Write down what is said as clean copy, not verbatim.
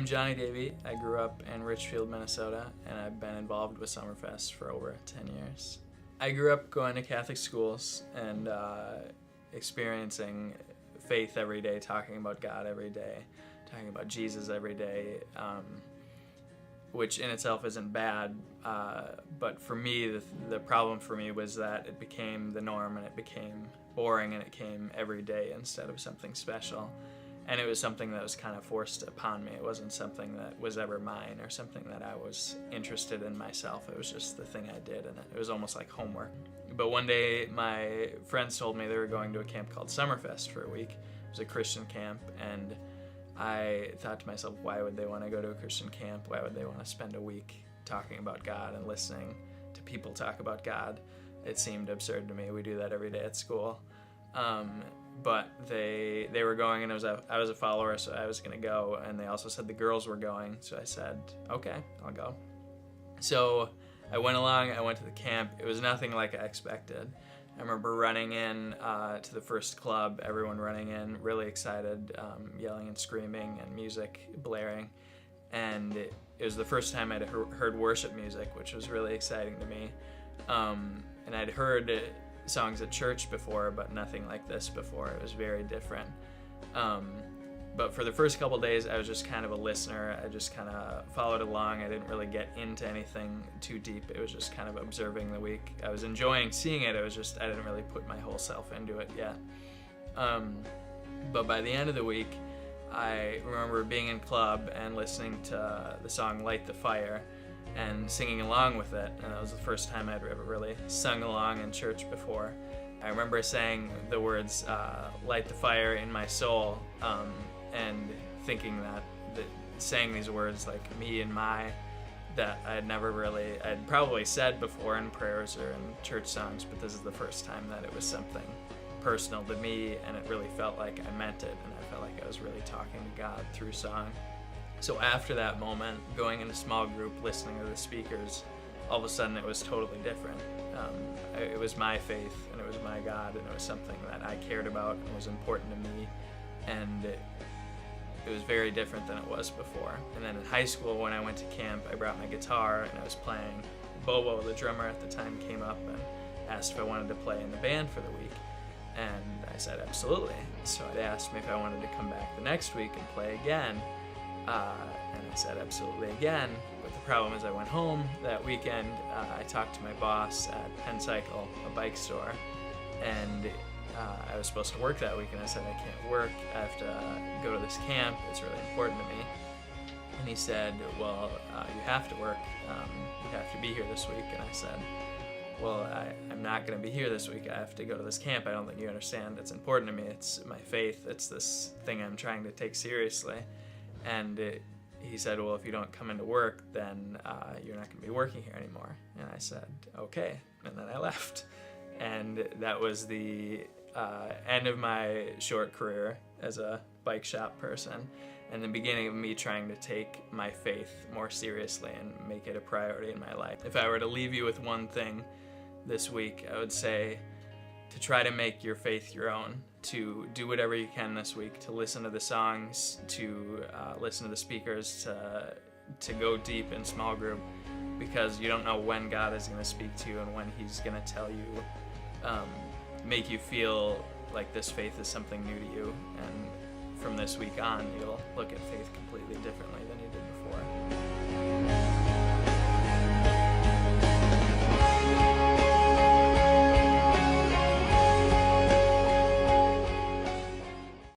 I'm Johnny Davey. I grew up in Richfield, Minnesota, and I've been involved with Summerfest for over 10 years. I grew up going to Catholic schools and experiencing faith every day, talking about God every day, talking about Jesus every day, which in itself isn't bad, but for me, the problem for me was that it became the norm and it became boring and it came every day instead of something special. And it was something that was kind of forced upon me. It wasn't something that was ever mine or something that I was interested in myself. It was just the thing I did, and it was almost like homework. But one day, my friends told me they were going to a camp called Summerfest for a week. It was a Christian camp, and I thought to myself, why would they want to go to a Christian camp? Why would they want to spend a week talking about God and listening to people talk about God? It seemed absurd to me. We do that every day at school. But they were going, and I was a follower, so I was going to go, and they also said the girls were going, so I said, okay, I'll go. So I went along, I went to the camp. It was nothing like I expected. I remember running in to the first club, everyone running in, really excited, yelling and screaming, and music blaring, and it was the first time I'd heard worship music, which was really exciting to me, and I'd heard songs at church before, but nothing like this before. It was very different. But for the first couple days, I was just kind of a listener. I just kind of followed along. I didn't really get into anything too deep. It was just kind of observing the week. I was enjoying seeing it. It was just, I didn't really put my whole self into it yet. But by the end of the week, I remember being in club and listening to the song Light the Fire and singing along with it, and that was the first time I'd ever really sung along in church before. I remember saying the words, light the fire in my soul, and thinking that saying these words like me and my, that I'd probably said before in prayers or in church songs, but this is the first time that it was something personal to me, and it really felt like I meant it, and I felt like I was really talking to God through song. So after that moment, going in a small group, listening to the speakers, all of a sudden it was totally different. It was my faith, and it was my God, and it was something that I cared about and was important to me, and it was very different than it was before. And then in high school, when I went to camp, I brought my guitar, and I was playing. Bobo, the drummer at the time, came up and asked if I wanted to play in the band for the week, and I said absolutely. So they asked me if I wanted to come back the next week and play again. And I said absolutely again, but the problem is I went home that weekend. I talked to my boss at Penn Cycle, a bike store, and I was supposed to work that week, and I said I can't work, I have to go to this camp, it's really important to me. And he said, well, you have to work, you have to be here this week. And I said, well, I'm not going to be here this week, I have to go to this camp. I don't think you understand, it's important to me, it's my faith, it's this thing I'm trying to take seriously. And he said, well, if you don't come into work, then you're not going to be working here anymore. And I said, okay. And then I left. And that was the end of my short career as a bike shop person, and the beginning of me trying to take my faith more seriously and make it a priority in my life. If I were to leave you with one thing this week, I would say to try to make your faith your own, to do whatever you can this week, to listen to the songs, to listen to the speakers, to go deep in small group, because you don't know when God is going to speak to you and when He's going to tell you, make you feel like this faith is something new to you, and from this week on, you'll look at faith completely differently than you did before.